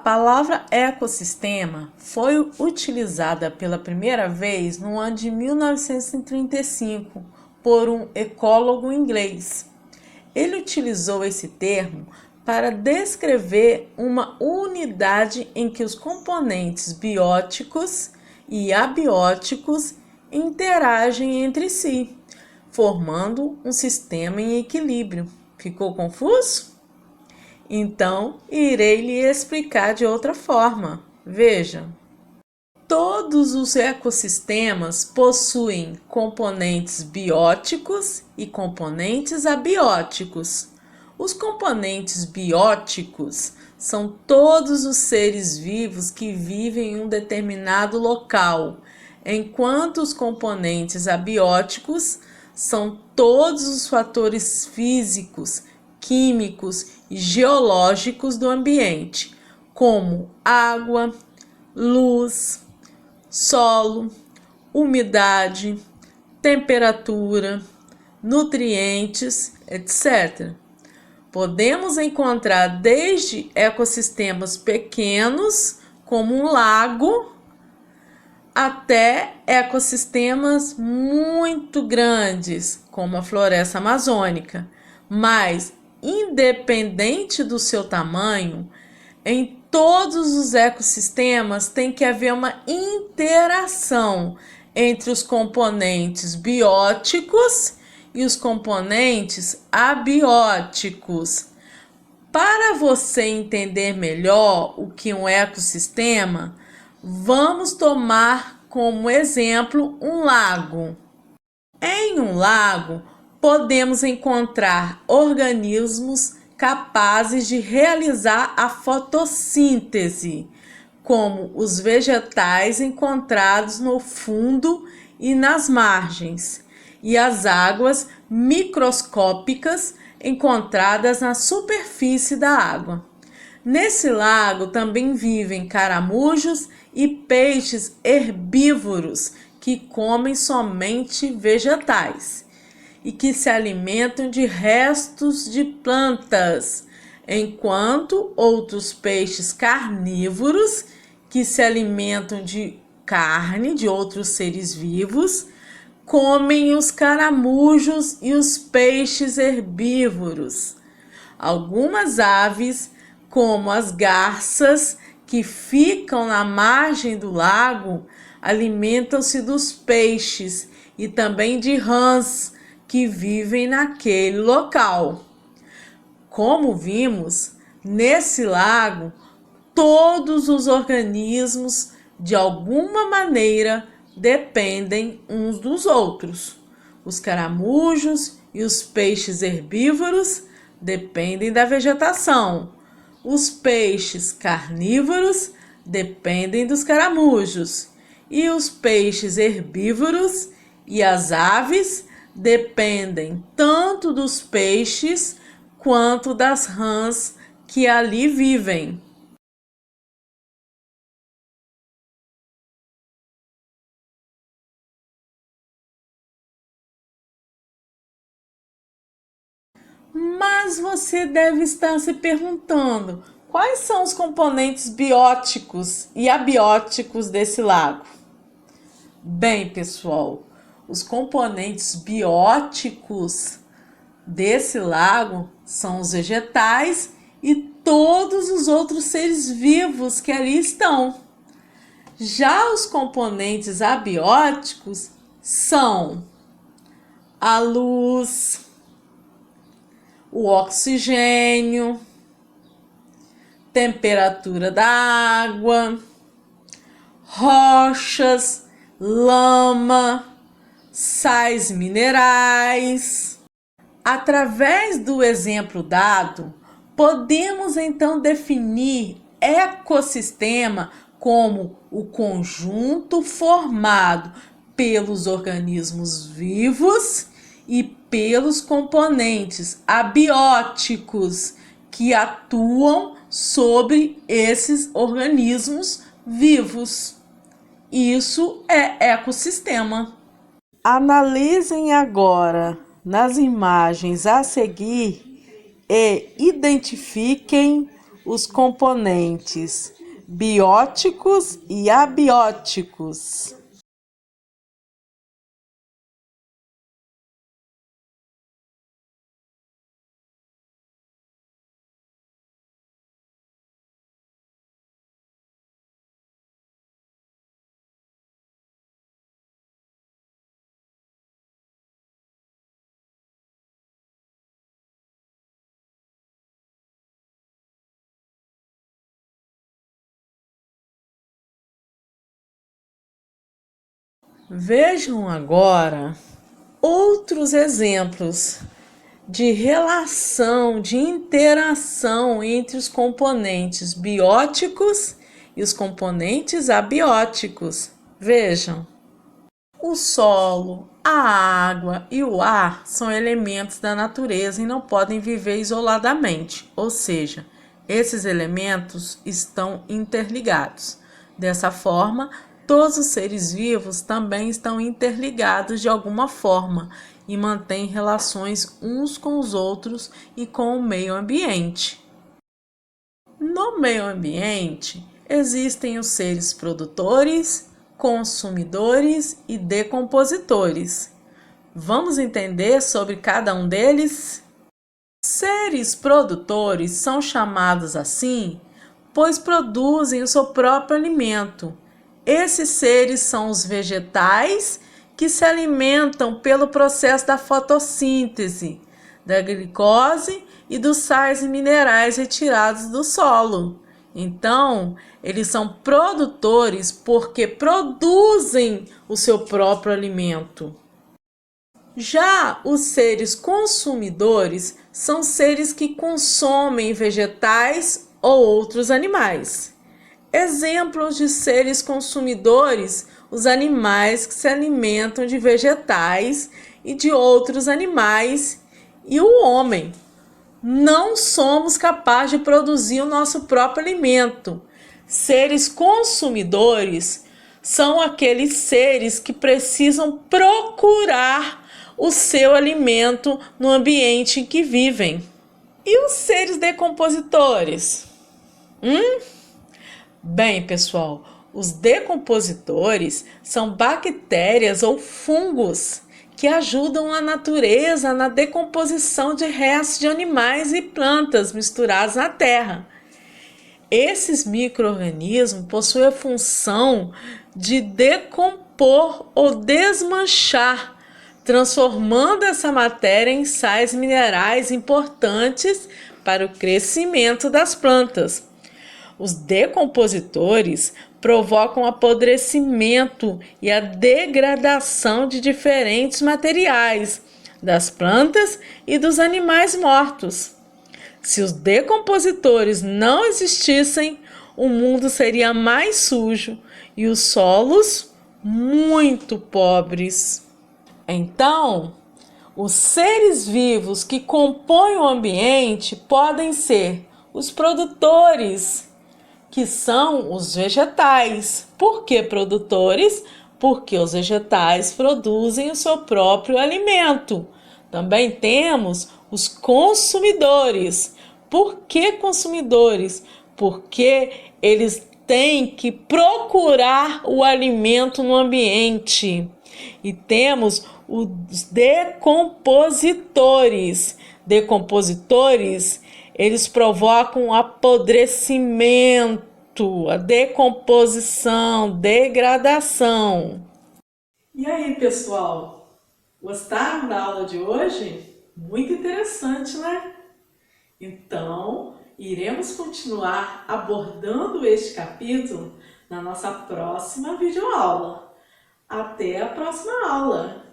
palavra ecossistema foi utilizada pela primeira vez no ano de 1935 por um ecólogo inglês. Ele utilizou esse termo para descrever uma unidade em que os componentes bióticos e abióticos interagem entre si, formando um sistema em equilíbrio. Ficou confuso? Então, irei lhe explicar de outra forma. Veja. Todos os ecossistemas possuem componentes bióticos e componentes abióticos. Os componentes bióticos são todos os seres vivos que vivem em um determinado local, enquanto os componentes abióticos são todos os fatores físicos, químicos e geológicos do ambiente, como água, luz, solo, umidade, temperatura, nutrientes, etc. Podemos encontrar desde ecossistemas pequenos, como um lago, até ecossistemas muito grandes, como a floresta amazônica. Mas, independente do seu tamanho, em todos os ecossistemas tem que haver uma interação entre os componentes bióticos e os componentes abióticos. Para você entender melhor o que é um ecossistema, vamos tomar como exemplo um lago. Em um lago, podemos encontrar organismos capazes de realizar a fotossíntese, como os vegetais encontrados no fundo e nas margens, e as águas microscópicas encontradas na superfície da água. Nesse lago também vivem caramujos e peixes herbívoros que comem somente vegetais e que se alimentam de restos de plantas, enquanto outros peixes carnívoros, que se alimentam de carne de outros seres vivos, comem os caramujos e os peixes herbívoros. Algumas aves, como as garças, que ficam na margem do lago, alimentam-se dos peixes e também de rãs, que vivem naquele local. Como vimos, nesse lago, todos os organismos, de alguma maneira, dependem uns dos outros. Os caramujos e os peixes herbívoros dependem da vegetação. Os peixes carnívoros dependem dos caramujos. E os peixes herbívoros e as aves dependem tanto dos peixes quanto das rãs que ali vivem. Mas você deve estar se perguntando: quais são os componentes bióticos e abióticos desse lago? Bem, pessoal, os componentes bióticos desse lago são os vegetais e todos os outros seres vivos que ali estão. Já os componentes abióticos são a luz, o oxigênio, temperatura da água, rochas, lama, sais minerais. Através do exemplo dado, podemos então definir ecossistema como o conjunto formado pelos organismos vivos e pelos componentes abióticos que atuam sobre esses organismos vivos. Isso é ecossistema. Analisem agora nas imagens a seguir e identifiquem os componentes bióticos e abióticos. Vejam agora outros exemplos de relação, de interação entre os componentes bióticos e os componentes abióticos. Vejam, o solo, a água e o ar são elementos da natureza e não podem viver isoladamente, ou seja, esses elementos estão interligados. Dessa forma, todos os seres vivos também estão interligados de alguma forma e mantêm relações uns com os outros e com o meio ambiente. No meio ambiente, existem os seres produtores, consumidores e decompositores. Vamos entender sobre cada um deles? Seres produtores são chamados assim, pois produzem o seu próprio alimento. Esses seres são os vegetais que se alimentam pelo processo da fotossíntese, da glicose e dos sais minerais retirados do solo. Então, eles são produtores porque produzem o seu próprio alimento. Já os seres consumidores são seres que consomem vegetais ou outros animais. Exemplos de seres consumidores: os animais que se alimentam de vegetais e de outros animais, e o homem. Não somos capazes de produzir o nosso próprio alimento. Seres consumidores são aqueles seres que precisam procurar o seu alimento no ambiente em que vivem. E os seres decompositores? Bem, pessoal, os decompositores são bactérias ou fungos que ajudam a natureza na decomposição de restos de animais e plantas misturados na terra. Esses micro-organismos possuem a função de decompor ou desmanchar, transformando essa matéria em sais minerais importantes para o crescimento das plantas. Os decompositores provocam o apodrecimento e a degradação de diferentes materiais, das plantas e dos animais mortos. Se os decompositores não existissem, o mundo seria mais sujo e os solos muito pobres. Então, os seres vivos que compõem o ambiente podem ser os produtores, que são os vegetais. Por que produtores? Porque os vegetais produzem o seu próprio alimento. Também temos os consumidores. Por que consumidores? Porque eles têm que procurar o alimento no ambiente. E temos os decompositores. Decompositores, eles provocam o apodrecimento, a decomposição, degradação. E aí, pessoal? Gostaram da aula de hoje? Muito interessante, né? Então, iremos continuar abordando este capítulo na nossa próxima videoaula. Até a próxima aula!